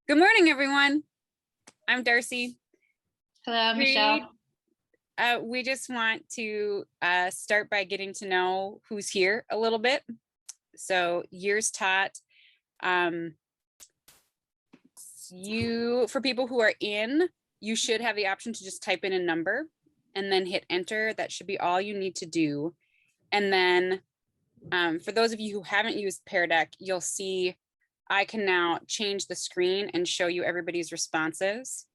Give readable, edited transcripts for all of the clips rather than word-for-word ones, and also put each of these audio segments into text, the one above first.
Good morning, everyone. I'm Darcy. Hello, Michelle. We just want to start by getting to know who's here a little bit. So years taught. For people who are in, you should have the option to just type in a number and then hit enter. That should be all you need to do. And then for those of you who haven't used Pear Deck, you'll see I can now change the screen and show you everybody's responses.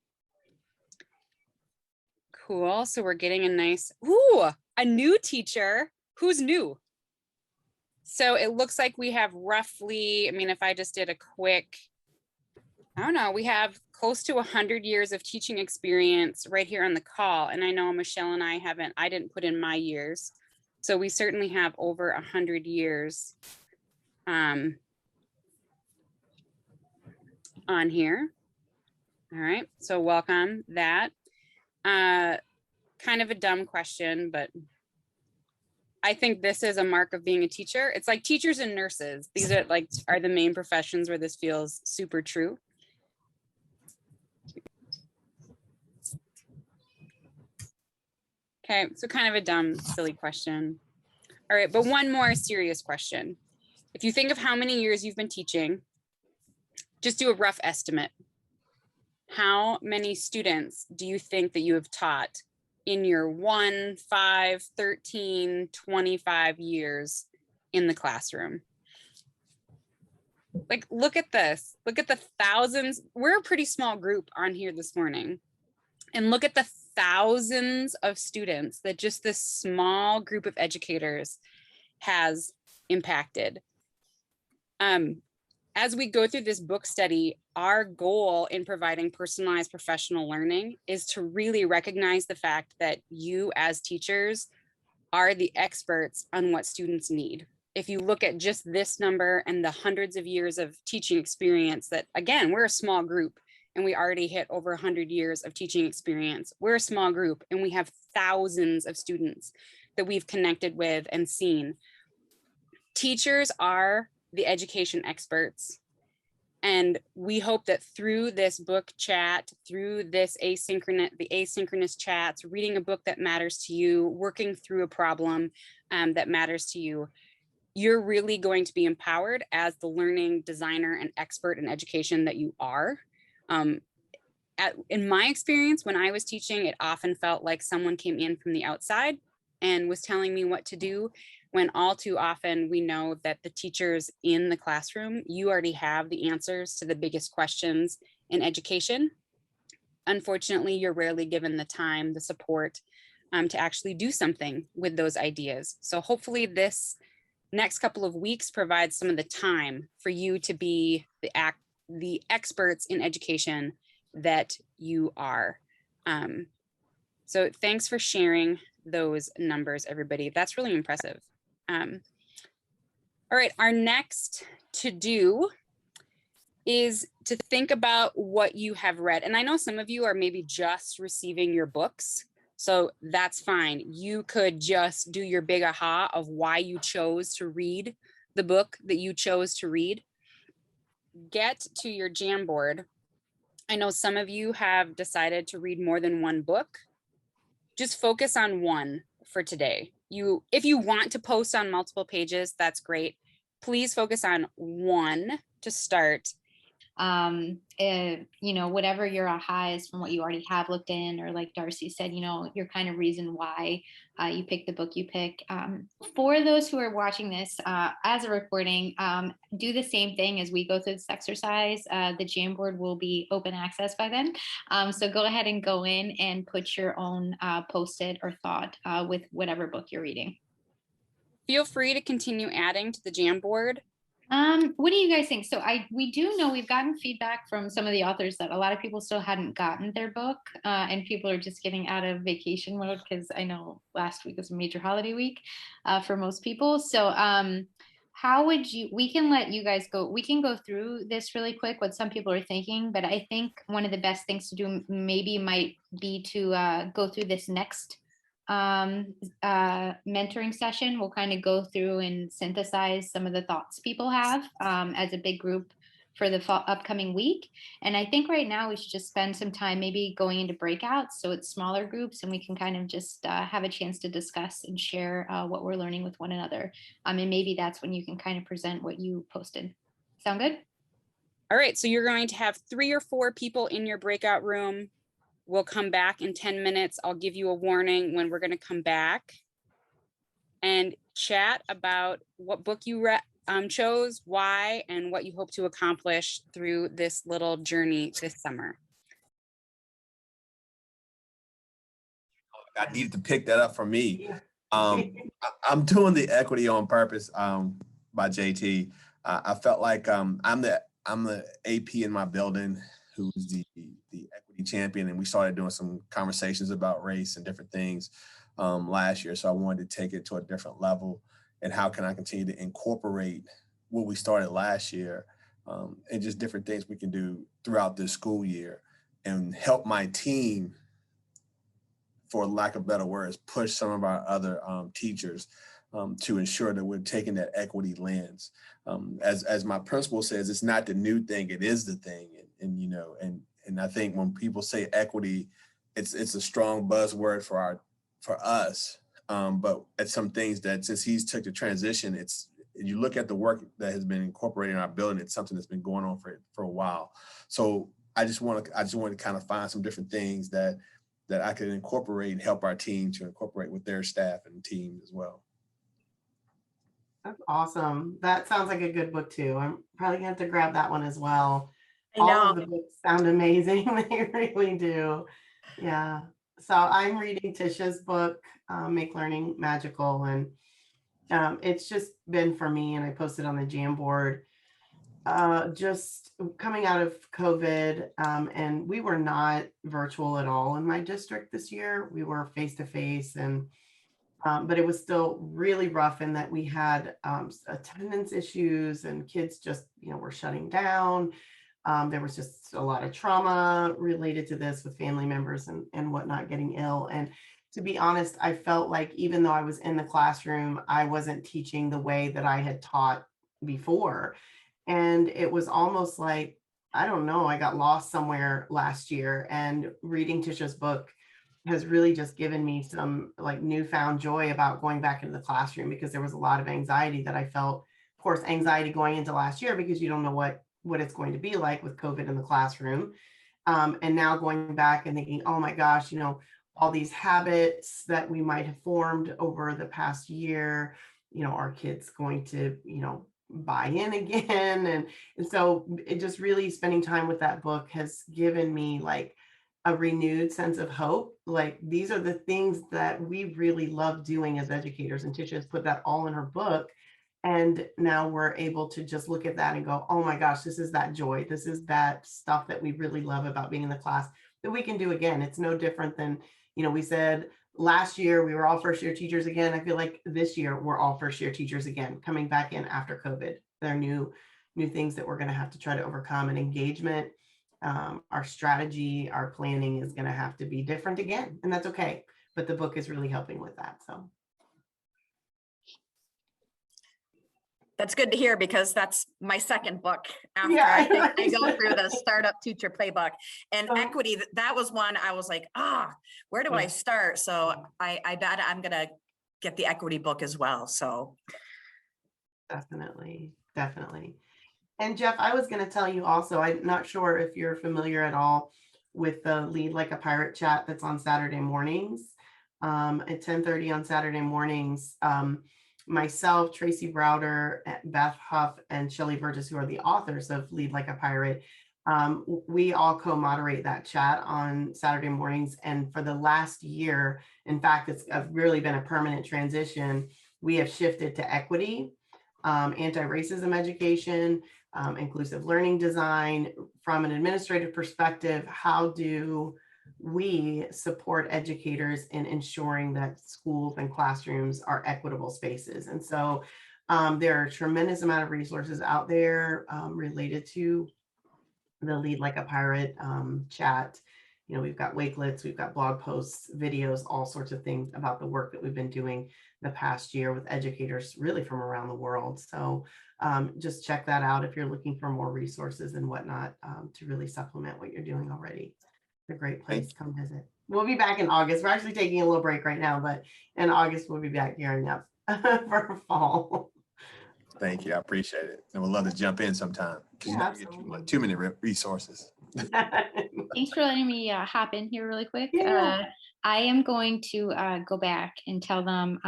Cool. So we're getting a new teacher. Who's new? So it looks like we have roughly, if I just did a quick, we have close to 100 years of teaching experience right here on the call. And I know Michelle and I didn't put in my years. So we certainly have over 100 years on here. All right, so welcome that. Kind of a dumb question, but I think this is a mark of being a teacher. It's like teachers and nurses. These are the main professions where this feels super true. Okay, so kind of a dumb, silly question. All right, but one more serious question. If you think of how many years you've been teaching, just do a rough estimate. How many students do you think that you have taught in your 1, 5, 13, 25 years in the classroom? Like, look at this. Look at the thousands. We're a pretty small group on here this morning. And look at the thousands of students that just this small group of educators has impacted. As we go through this book study, our goal in providing personalized professional learning is to really recognize the fact that you as teachers are the experts on what students need. If you look at just this number and the hundreds of years of teaching experience that, again, we're a small group and we already hit over 100 years of teaching experience. We're a small group and we have thousands of students that we've connected with and seen. Teachers are the education experts. And we hope that through this book chat, through this the asynchronous chats, reading a book that matters to you, working through a problem that matters to you, you're really going to be empowered as the learning designer and expert in education that you are. In my experience, when I was teaching, it often felt like someone came in from the outside and was telling me what to do, when all too often we know that the teachers in the classroom, you already have the answers to the biggest questions in education. Unfortunately, you're rarely given the time, the support to actually do something with those ideas. So hopefully this next couple of weeks provides some of the time for you to be the experts in education that you are. So thanks for sharing those numbers, everybody. That's really impressive. All right, our next to do is to think about what you have read. And I know some of you are maybe just receiving your books, so that's fine. You could just do your big aha of why you chose to read the book that you chose to read. Get to your Jamboard. I know some of you have decided to read more than one book. Just focus on one for today. If you want to post on multiple pages, that's great. Please focus on one to start. Whatever your aha is from what you already have looked in, or like Darcy said, your kind of reason why you pick the book you pick. For those who are watching this as a recording, do the same thing as we go through this exercise. The Jamboard will be open access by then. So go ahead and go in and put your own post-it or thought with whatever book you're reading. Feel free to continue adding to the Jamboard. What do you guys think? So we do know we've gotten feedback from some of the authors that a lot of people still hadn't gotten their book, and people are just getting out of vacation mode, because I know last week was a major holiday week for most people. So we can let you guys go. We can go through this really quick, what some people are thinking, but I think one of the best things to do maybe might be to go through this next mentoring session. We'll kind of go through and synthesize some of the thoughts people have as a big group for the upcoming week. And I think right now we should just spend some time maybe going into breakouts, so it's smaller groups, and we can kind of just have a chance to discuss and share what we're learning with one another. And maybe that's when you can kind of present what you posted. Sound good? All right, so you're going to have 3 or 4 people in your breakout room. We'll come back in 10 minutes. I'll give you a warning when we're going to come back and chat about what book you chose, why, and what you hope to accomplish through this little journey this summer. I needed to pick that up for me. I'm doing the Equity on Purpose by JT. I felt like I'm the AP in my building who's the equity champion, and we started doing some conversations about race and different things last year. So I wanted to take it to a different level, and how can I continue to incorporate what we started last year and just different things we can do throughout this school year and help my team, for lack of better words, push some of our other teachers to ensure that we're taking that equity lens. As my principal says, it's not the new thing, it is the thing. And I think when people say equity, it's a strong buzzword for us. But at some things that, since he's took the transition, you look at the work that has been incorporated in our building, it's something that's been going on for a while. So I just want to kind of find some different things that I could incorporate and help our team to incorporate with their staff and team as well. That's awesome. That sounds like a good book too. I'm probably gonna have to grab that one as well. I know. All of the books sound amazing. They really do. Yeah. So I'm reading Tisha's book, Make Learning Magical. And it's just been for me, and I posted on the Jamboard, just coming out of COVID, and we were not virtual at all in my district this year. We were face-to-face, and but it was still really rough in that we had attendance issues, and kids just, were shutting down. There was just a lot of trauma related to this with family members and whatnot getting ill. And to be honest, I felt like even though I was in the classroom, I wasn't teaching the way that I had taught before. And it was almost like, I don't know, I got lost somewhere last year, and reading Tisha's book has really just given me some like newfound joy about going back into the classroom, because there was a lot of anxiety that I felt. Of course, anxiety going into last year because you don't know what it's going to be like with COVID in the classroom. And now going back and thinking, oh my gosh, all these habits that we might have formed over the past year, are kids going to, buy in again? And so it just really, spending time with that book has given me like a renewed sense of hope. Like, these are the things that we really love doing as educators, and Tisha has put that all in her book. And now we're able to just look at that and go, oh my gosh, this is that joy. This is that stuff that we really love about being in the class that we can do again. It's no different than, we said last year we were all first year teachers again. I feel like this year we're all first year teachers again, coming back in after COVID. There are new things that we're going to have to try to overcome, and engagement. Our strategy, our planning is going to have to be different again, and that's okay. But the book is really helping with that. So That's good to hear, because that's my second book after Yeah. I go through the Startup Teacher Playbook. And Oh. equity, that was one I was like, where do I start? So I bet I'm going to get the equity book as well. So Definitely. And Jeff, I was going to tell you also, I'm not sure if you're familiar at all with the Lead Like a Pirate chat that's on Saturday mornings at 10:30 on Saturday mornings. Myself, Tracy Browder, Beth Huff, and Shelley Burgess, who are the authors of Lead Like a Pirate, we all co-moderate that chat on Saturday mornings. And for the last year, in fact, it's really been a permanent transition. We have shifted to equity, anti-racism education, inclusive learning design. From an administrative perspective, how do we support educators in ensuring that schools and classrooms are equitable spaces? And so there are a tremendous amount of resources out there related to the Lead Like a Pirate chat. You know, we've got wakelets, we've got blog posts, videos, all sorts of things about the work that we've been doing the past year with educators really from around the world. So just check that out if you're looking for more resources and whatnot to really supplement what you're doing already. It's a great place. Come visit. We'll be back in August. We're actually taking a little break right now, but in August we'll be back gearing up for fall. Thank you. I appreciate it. And we'd love to jump in sometime. You never get too many resources. Thanks for letting me hop in here really quick. Yeah. I am going to go back and tell them,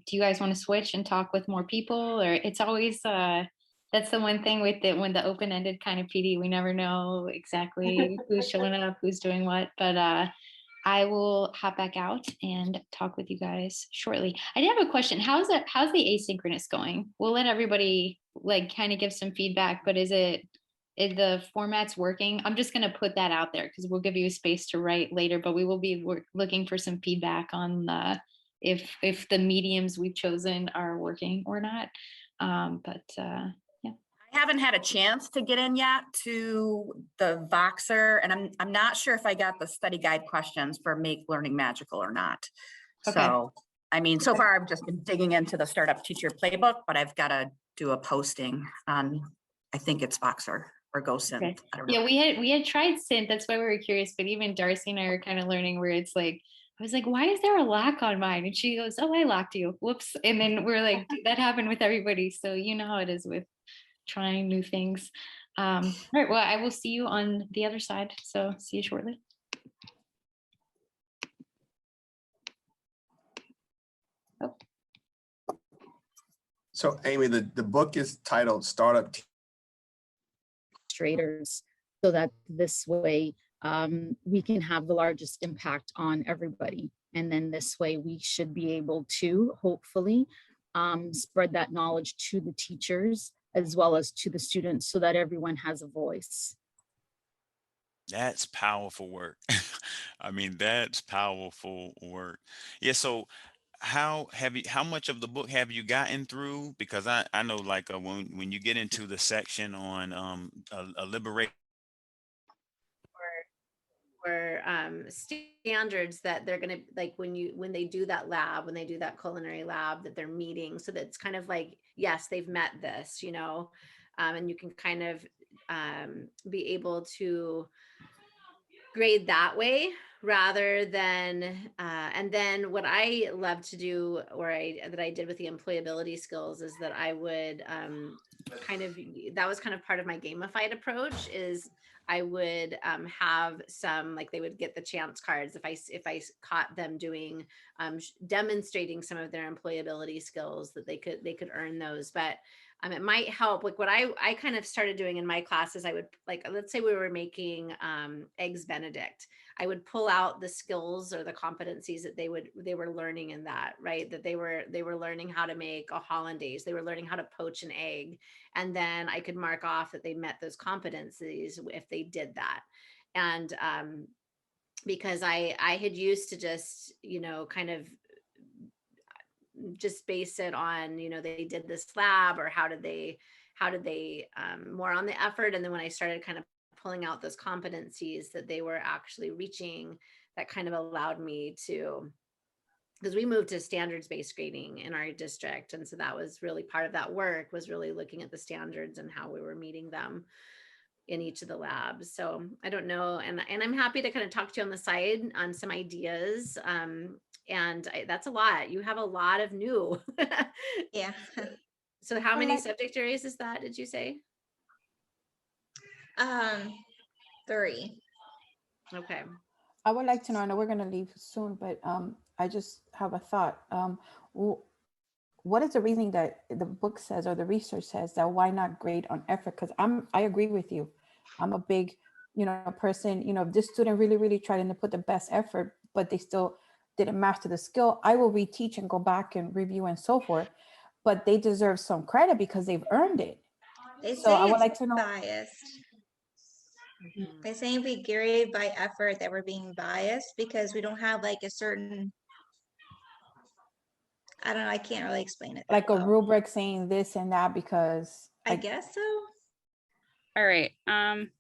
do you guys want to switch and talk with more people? Or it's always, that's the one thing with when the open-ended kind of PD, we never know exactly who's showing up, who's doing what, but I will hop back out and talk with you guys shortly. I did have a question. How's the asynchronous going? We'll let everybody like kind of give some feedback, but is the formats working? I'm just going to put that out there because we'll give you space to write later, but we will be looking for some feedback on if the mediums we've chosen are working or not. Yeah. I haven't had a chance to get in yet to the Voxer, and I'm not sure if I got the study guide questions for Make Learning Magical or not. Okay. So, I mean, so far I've just been digging into the Startup Teacher Playbook, but I've got to do a posting on, I think it's Voxer or GoSynth. Okay. I don't know. Yeah, we had tried Synth. That's why we were curious. But even Darcy and I are kind of learning where it's like, I was like, why is there a lock on mine? And she goes, oh, I locked you. Whoops. And then we're like, that happened with everybody. So you know how it is with trying new things. All right. Well, I will see you on the other side. So see you shortly. Oh. So Amy, the book is titled Startup Administrators, so that this way we can have the largest impact on everybody. And then this way we should be able to hopefully spread that knowledge to the teachers as well as to the students so that everyone has a voice. That's powerful work. I mean, that's powerful work. Yeah. So how much of the book have you gotten through? Because I know like when you get into the section on a liberate or standards that they're going to like when they do that lab, when they do that culinary lab that they're meeting, so that's kind of like, yes, they've met this, you know, and you can kind of be able to grade that way rather than and then what I love to do, or that I did with the employability skills, is that I would that was kind of part of my gamified approach, is I would have some, like, they would get the chance cards if I caught them doing demonstrating some of their employability skills, that they could earn those. But it might help. Like what I kind of started doing in my classes, I would, like, let's say we were making eggs Benedict. I would pull out the skills or the competencies that they were learning in that, right? That they were learning how to make a hollandaise. They were learning how to poach an egg. And then I could mark off that they met those competencies if they did that. And because I had used to just, you know, kind of just base it on, you know, they did this lab, or how did they more on the effort. And then when I started kind of pulling out those competencies that they were actually reaching, that kind of allowed me to, because we moved to standards-based grading in our district. And so that was really part of that work, was really looking at the standards and how we were meeting them in each of the labs. So I don't know. And I'm happy to kind of talk to you on the side on some ideas. That's a lot. You have a lot of new. Yeah. So how many subject areas is that, did you say? 3. Okay. I would like to know, I know we're going to leave soon, but I just have a thought. What is the reasoning that the book says, or the research says, that why not grade on effort? Because I agree with you. I'm a big, you know, person, you know, if this student really tried to put the best effort, but they still didn't master the skill, I will reteach and go back and review and so forth. But they deserve some credit because they've earned it. They So say I would it's like to know. biased. They say if we grade by effort that we're being biased because we don't have like a certain, I don't know, I can't really explain it. Like a rubric saying this and that, because I guess so. All right.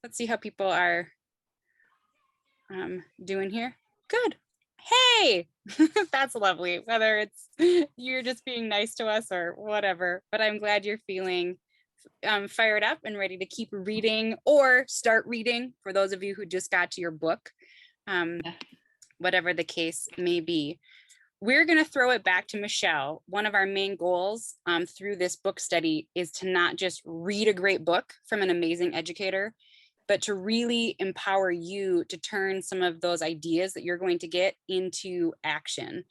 Let's see how people are doing here? Good. Hey, that's lovely. Whether it's you're just being nice to us or whatever, but I'm glad you're feeling fired up and ready to keep reading or start reading for those of you who just got to your book, whatever the case may be. We're going to throw it back to Michelle. One of our main goals through this book study is to not just read a great book from an amazing educator, but to really empower you to turn some of those ideas that you're going to get into action.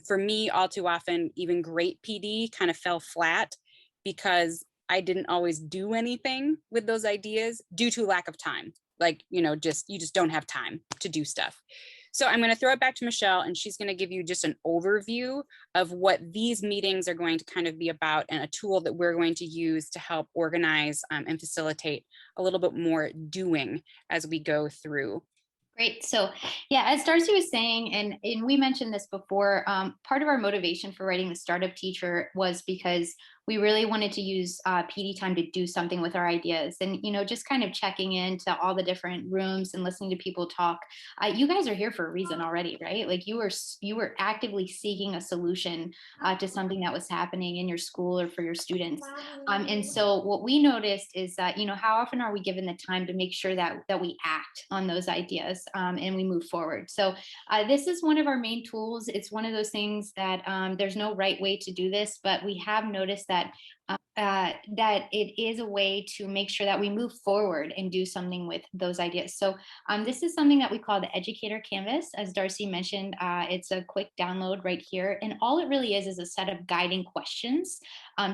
For me, all too often, even great PD kind of fell flat because I didn't always do anything with those ideas due to lack of time. Like, you just don't have time to do stuff. So I'm going to throw it back to Michelle, and she's going to give you just an overview of what these meetings are going to kind of be about, and a tool that we're going to use to help organize and facilitate a little bit more doing as we go through. Great. So yeah, as Darcy was saying, and we mentioned this before, part of our motivation for writing the Startup Teacher was because we really wanted to use PD time to do something with our ideas, and just kind of checking into all the different rooms and listening to people talk. You guys are here for a reason already, right? Like you were actively seeking a solution to something that was happening in your school or for your students. And so what we noticed is that how often are we given the time to make sure that we act on those ideas and we move forward. So this is one of our main tools. It's one of those things that there's no right way to do this, but we have noticed that it is a way to make sure that we move forward and do something with those ideas. So this is something that we call the Educator Canvas. As Darcy mentioned, it's a quick download right here. And all it really is a set of guiding questions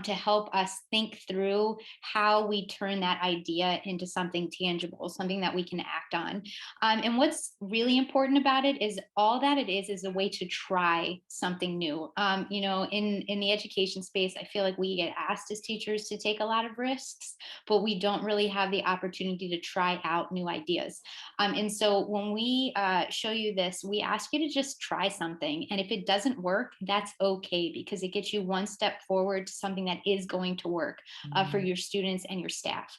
to help us think through how we turn that idea into something tangible, something that we can act on. And what's really important about it is all that it is a way to try something new. In the education space, I feel like we get asked as teachers to take a lot of risks, but we don't really have the opportunity to try out new ideas. And so when we show you this, we ask you to just try something. And if it doesn't work, that's okay, because it gets you one step forward to something that is going to work for your students and your staff.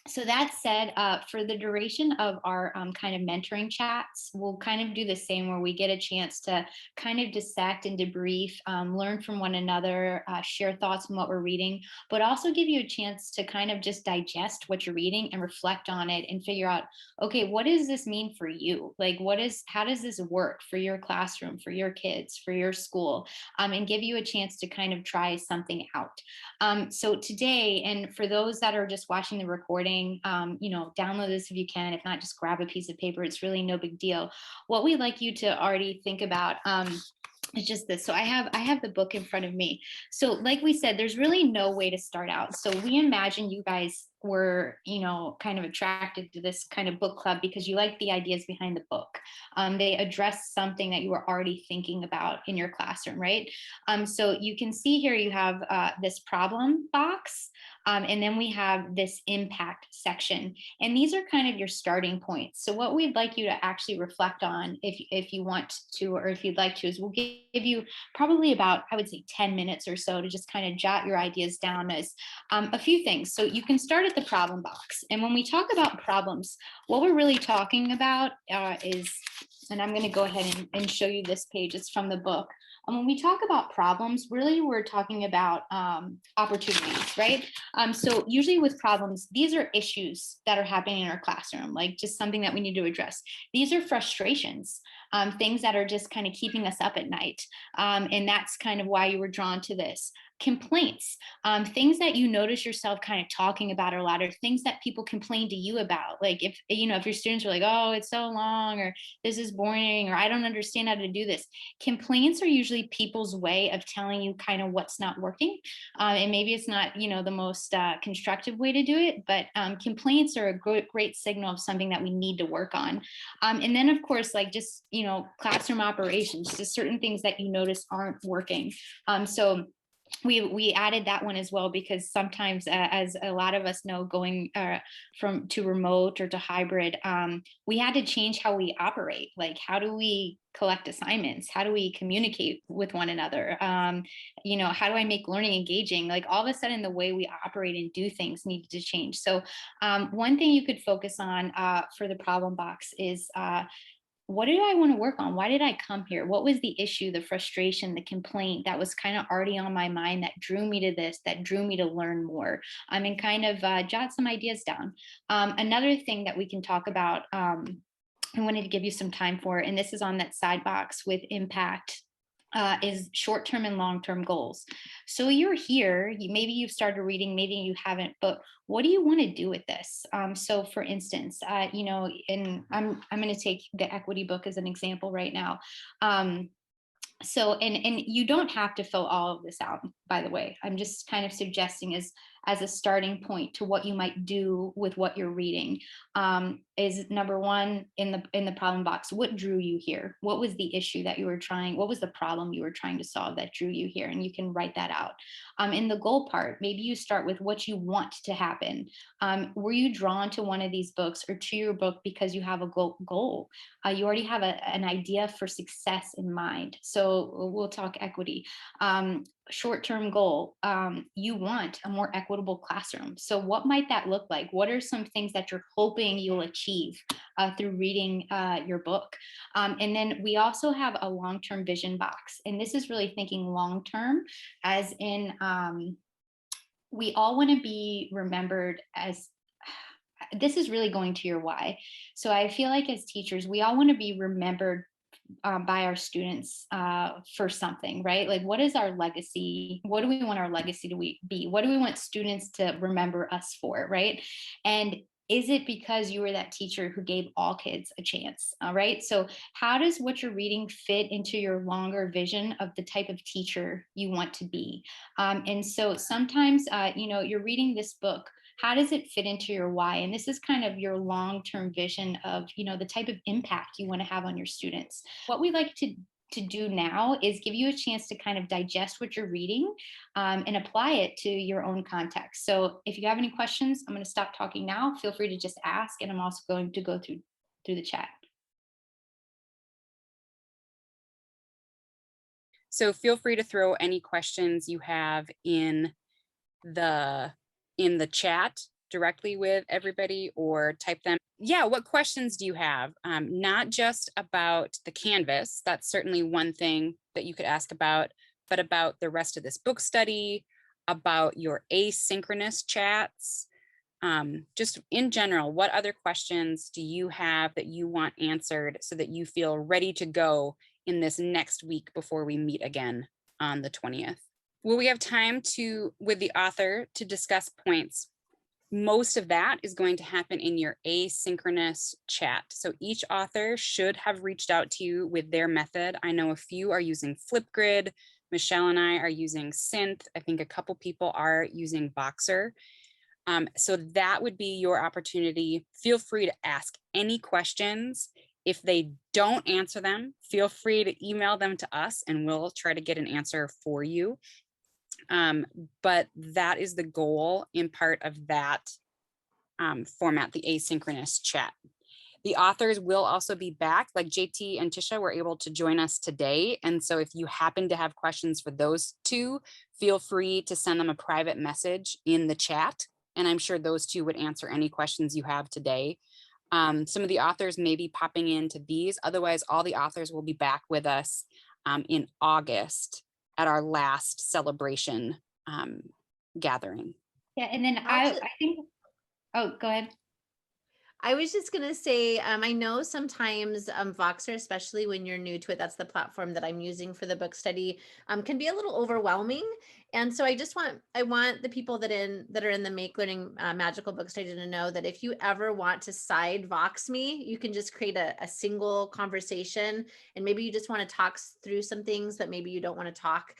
So that said, for the duration of our kind of mentoring chats, we'll kind of do the same, where we get a chance to kind of dissect and debrief, learn from one another, share thoughts on what we're reading, but also give you a chance to kind of just digest what you're reading and reflect on it and figure out, okay, what does this mean for you? Like, how does this work for your classroom, for your kids, for your school, and give you a chance to kind of try something out. So today, and for those that are just watching the recording, download this if you can. If not, just grab a piece of paper. It's really no big deal. What we'd like you to already think about it's just this. So I have the book in front of me. So like we said, there's really no way to start out. So we imagine you guys were, kind of attracted to this kind of book club because you like the ideas behind the book. They address something that you were already thinking about in your classroom, right? So you can see here you have this problem box. And then we have this impact section. And these are kind of your starting points. So what we'd like you to actually reflect on, if you want to, or if you'd like to, is we'll give you probably about, I would say, 10 minutes or so to just kind of jot your ideas down as a few things. So you can start at the problem box. And when we talk about problems, what we're really talking about is, and I'm going to go ahead and show you this page. It's from the book. When we talk about problems, really we're talking about opportunities, right? So usually with problems, these are issues that are happening in our classroom, like just something that we need to address. These are frustrations, things that are just kind of keeping us up at night. And that's kind of why you were drawn to this. Complaints, things that you notice yourself kind of talking about a lot, or things that people complain to you about. Like if your students are like, oh, it's so long, or this is boring, or I don't understand how to do this. Complaints are usually people's way of telling you kind of what's not working. And maybe it's not, the most constructive way to do it, but complaints are a great signal of something that we need to work on. And then of course, like just, classroom operations, just certain things that you notice aren't working. So we added that one as well, because sometimes, as a lot of us know, going from to remote or to hybrid, we had to change how we operate. Like, how do we collect assignments? How do we communicate with one another? How do I make learning engaging? Like, all of a sudden, the way we operate and do things needed to change. So one thing you could focus on for the problem box is, what do I want to work on? Why did I come here? What was the issue, the frustration, the complaint that was kind of already on my mind that drew me to this, that drew me to learn more? And kind of jot some ideas down. Another thing that we can talk about, I wanted to give you some time for, and this is on that side box with impact, is short-term and long-term goals. So you're here, maybe you've started reading, maybe you haven't, but what do you want to do with this? So for instance, and I'm going to take the equity book as an example right now. So, and you don't have to fill all of this out, by the way. I'm just kind of suggesting as a starting point to what you might do with what you're reading. Is number one in the problem box, what drew you here? What was the issue that you were trying? What was the problem you were trying to solve that drew you here? And you can write that out. In the goal part, maybe you start with what you want to happen. Were you drawn to one of these books or to your book because you have a goal? You already have an idea for success in mind. So we'll talk equity. Short-term goal, you want a more equitable classroom. So what might that look like? What are some things that you're hoping you'll achieve through reading your book? And then we also have a long-term vision box. And this is really thinking long-term, as in we all want to be remembered as, this is really going to your why. So I feel like as teachers, we all want to be remembered by our students for something, right? Like, what is our legacy? What do we want our legacy to be? What do we want students to remember us for, right? And is it because you were that teacher who gave all kids a chance? All right. So how does what you're reading fit into your longer vision of the type of teacher you want to be? And so sometimes, you're reading this book. How does it fit into your why? And this is kind of your long-term vision of, the type of impact you want to have on your students. What we like to do now is give you a chance to kind of digest what you're reading and apply it to your own context. So if you have any questions, I'm going to stop talking now. Feel free to just ask, and I'm also going to go through the chat. So feel free to throw any questions you have in the chat directly with everybody, or type them. Yeah, what questions do you have? Not just about the Canvas, that's certainly one thing that you could ask about, but about the rest of this book study, about your asynchronous chats. Just in general, what other questions do you have that you want answered so that you feel ready to go in this next week before we meet again on the 20th? Will we have time with the author to discuss points? Most of that is going to happen in your asynchronous chat. So each author should have reached out to you with their method. I know a few are using Flipgrid. Michelle and I are using Synth. I think a couple people are using Boxer. So that would be your opportunity. Feel free to ask any questions. If they don't answer them, feel free to email them to us and we'll try to get an answer for you. But that is the goal in part of that format, the asynchronous chat. The authors will also be back, like JT and Tisha were able to join us today. And so if you happen to have questions for those two, feel free to send them a private message in the chat. And I'm sure those two would answer any questions you have today. Some of the authors may be popping into these. Otherwise, all the authors will be back with us in August at our last celebration gathering. Yeah, and then I think, oh, go ahead. I was just going to say, I know sometimes Voxer, especially when you're new to it, that's the platform that I'm using for the book study, can be a little overwhelming. And so I want the people that are in the Make Learning Magical book study to know that if you ever want to side Vox me, you can just create a single conversation. And maybe you just want to talk through some things that maybe you don't want to talk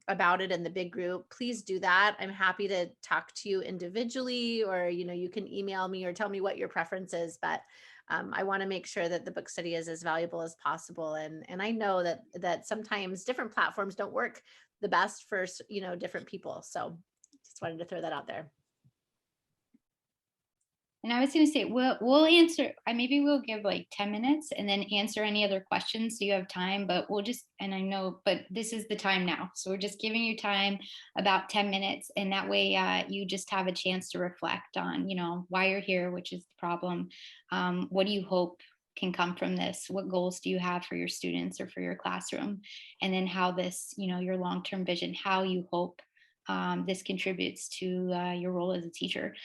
about it in the big group, please do that. I'm happy to talk to you individually, or, you can email me or tell me what your preference is, but I want to make sure that the book study is as valuable as possible. And I know that sometimes different platforms don't work the best for, different people. So just wanted to throw that out there. And I was going to say, we'll answer, maybe we'll give like 10 minutes and then answer any other questions. So you have time, but we'll just, and I know, but this is the time now. So we're just giving you time, about 10 minutes. And that way you just have a chance to reflect on, why you're here, which is the problem. What do you hope can come from this? What goals do you have for your students or for your classroom? And then how this, your long-term vision, how you hope this contributes to your role as a teacher.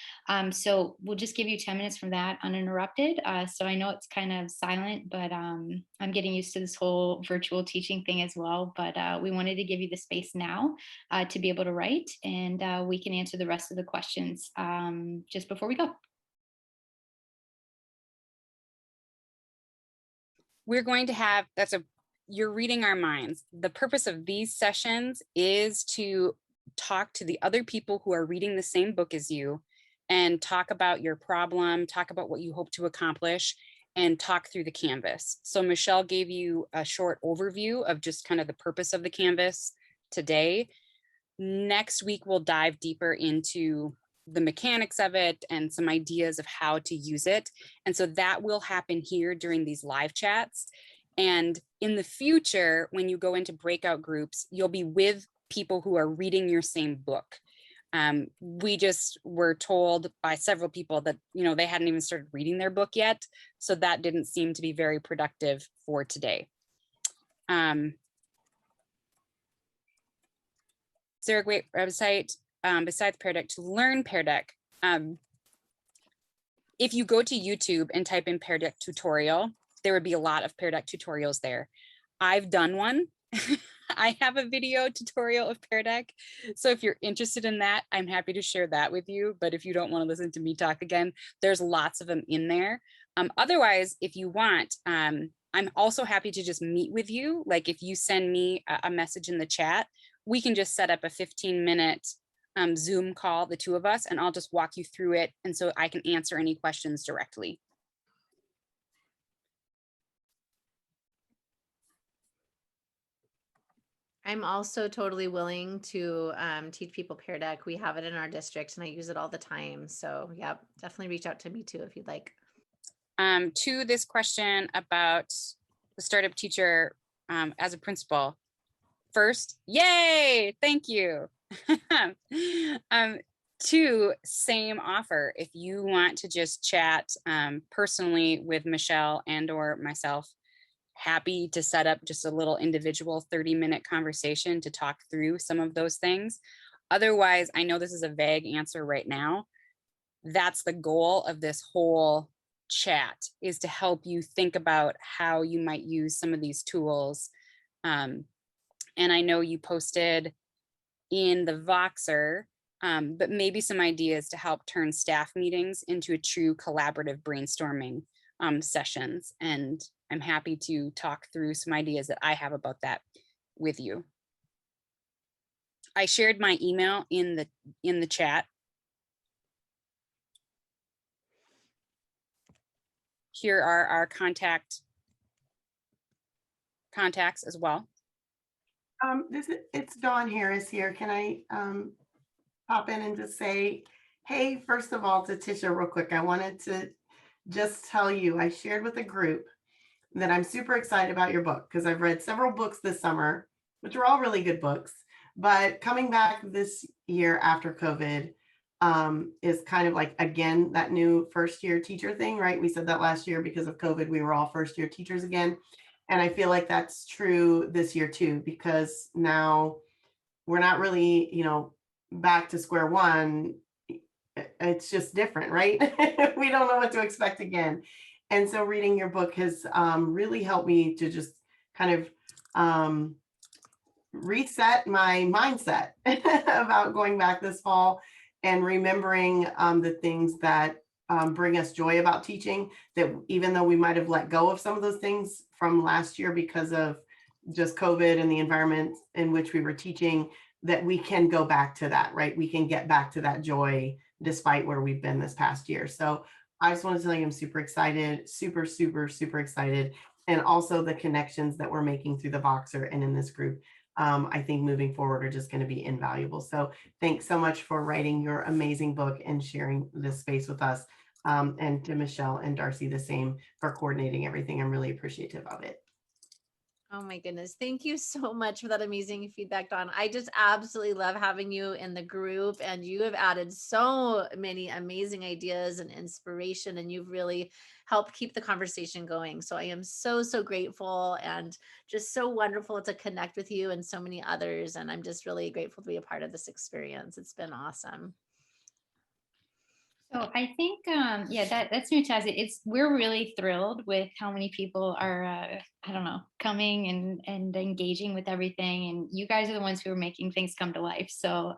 So we'll just give you 10 minutes from that uninterrupted. So I know it's kind of silent, but I'm getting used to this whole virtual teaching thing as well. But we wanted to give you the space now to be able to write, and we can answer the rest of the questions just before we go. We're going to have, you're reading our minds. The purpose of these sessions is to talk to the other people who are reading the same book as you and talk about your problem, talk about what you hope to accomplish, and talk through the Canvas. So Michelle gave you a short overview of just kind of the purpose of the Canvas today. Next week, we'll dive deeper into the mechanics of it and some ideas of how to use it. And so that will happen here during these live chats. And in the future, when you go into breakout groups, you'll be with people who are reading your same book. We just were told by several people that, they hadn't even started reading their book yet. So that didn't seem to be very productive for today. Is there a great website besides Pear Deck to learn Pear Deck? If you go to YouTube and type in Pear Deck tutorial, there would be a lot of Pear Deck tutorials there. I've done one. I have a video tutorial of Pear Deck. So if you're interested in that, I'm happy to share that with you. But if you don't want to listen to me talk again, there's lots of them in there. Otherwise, if you want, I'm also happy to just meet with you. Like if you send me a message in the chat, we can just set up a 15-minute Zoom call, the two of us, and I'll just walk you through it. And so I can answer any questions directly. I'm also totally willing to teach people Pear Deck. We have it in our district and I use it all the time. So yeah, definitely reach out to me too if you'd like. To this question about the startup teacher as a principal, first, yay, thank you. Two, same offer. If you want to just chat personally with Michelle and or myself, happy to set up just a little individual 30-minute conversation to talk through some of those things. Otherwise, I know this is a vague answer right now. That's the goal of this whole chat, is to help you think about how you might use some of these tools. And I know you posted in the Voxer, but maybe some ideas to help turn staff meetings into a true collaborative brainstorming sessions. And I'm happy to talk through some ideas that I have about that with you. I shared my email in the chat. Here are our contacts as well. It's Dawn Harris here. Can I pop in and just say, hey, first of all, to Tisha real quick, I wanted to just tell you, I shared with a group that I'm super excited about your book because I've read several books this summer, which are all really good books, but coming back this year after COVID is kind of like, again, that new first year teacher thing, right? We said that last year because of COVID, we were all first year teachers again. And I feel like that's true this year too, because now we're not really, back to square one. It's just different, right? We don't know what to expect again. And so reading your book has really helped me to just kind of reset my mindset about going back this fall and remembering the things that bring us joy about teaching, that even though we might have let go of some of those things from last year because of just COVID and the environment in which we were teaching, that we can go back to that, right? We can get back to that joy despite where we've been this past year. So I just want to tell you, I'm super excited, super, super, super excited. And also the connections that we're making through the Voxer and in this group. I think moving forward are just going to be invaluable. So thanks so much for writing your amazing book and sharing this space with us. And to Michelle and Darcy, the same for coordinating everything. I'm really appreciative of it. Oh my goodness. Thank you so much for that amazing feedback, Dawn. I just absolutely love having you in the group, and you have added so many amazing ideas and inspiration, and you've really helped keep the conversation going. So I am so, so grateful, and just so wonderful to connect with you and so many others. And I'm just really grateful to be a part of this experience. It's been awesome. So I think, yeah, that's fantastic. We're really thrilled with how many people are, I don't know, coming and engaging with everything. And you guys are the ones who are making things come to life. So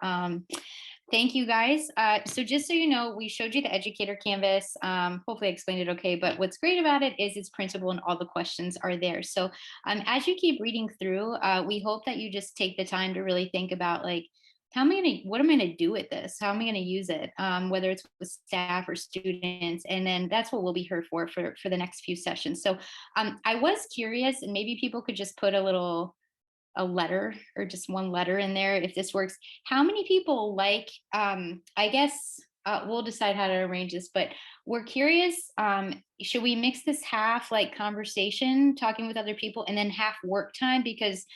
thank you guys. So just so you know, we showed you the educator canvas. Hopefully I explained it okay, but what's great about it is it's printable and all the questions are there. So as you keep reading through, we hope that you just take the time to really think about, like, what am I going to do with this? How am I going to use it? Whether it's with staff or students. And then that's what we'll be here for the next few sessions. So I was curious, and maybe people could just put a letter or just one letter in there if this works. How many people I guess we'll decide how to arrange this, but we're curious, should we mix this half like conversation, talking with other people, and then half work time? Because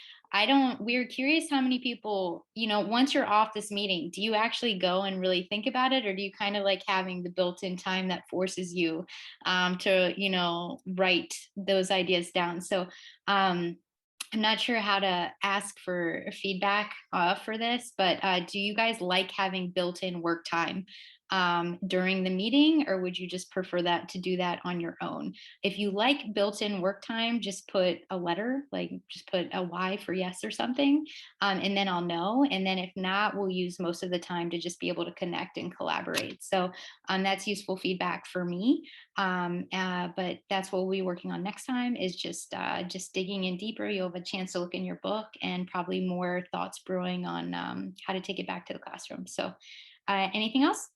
we're curious how many people, once you're off this meeting, do you actually go and really think about it? Or do you kind of like having the built-in time that forces you to, write those ideas down? So I'm not sure how to ask for feedback for this, but do you guys like having built-in work time during the meeting, or would you just prefer to do that on your own? If you like built-in work time, just put a letter, like just put a Y for yes or something, and then I'll know. And then if not, we'll use most of the time to just be able to connect and collaborate. So that's useful feedback for me. But that's what we'll be working on next time, is just digging in deeper. You'll have a chance to look in your book, and probably more thoughts brewing on how to take it back to the classroom. So anything else?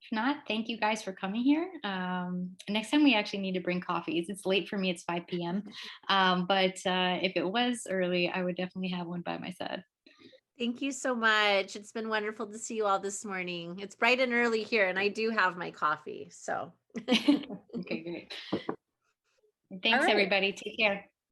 If not, thank you guys for coming here. Next time we actually need to bring coffees. It's late for me, it's 5 p.m. But if it was early, I would definitely have one by my side. Thank you so much. It's been wonderful to see you all this morning. It's bright and early here, and I do have my coffee. So Okay, great. Thanks, right. everybody. Take care.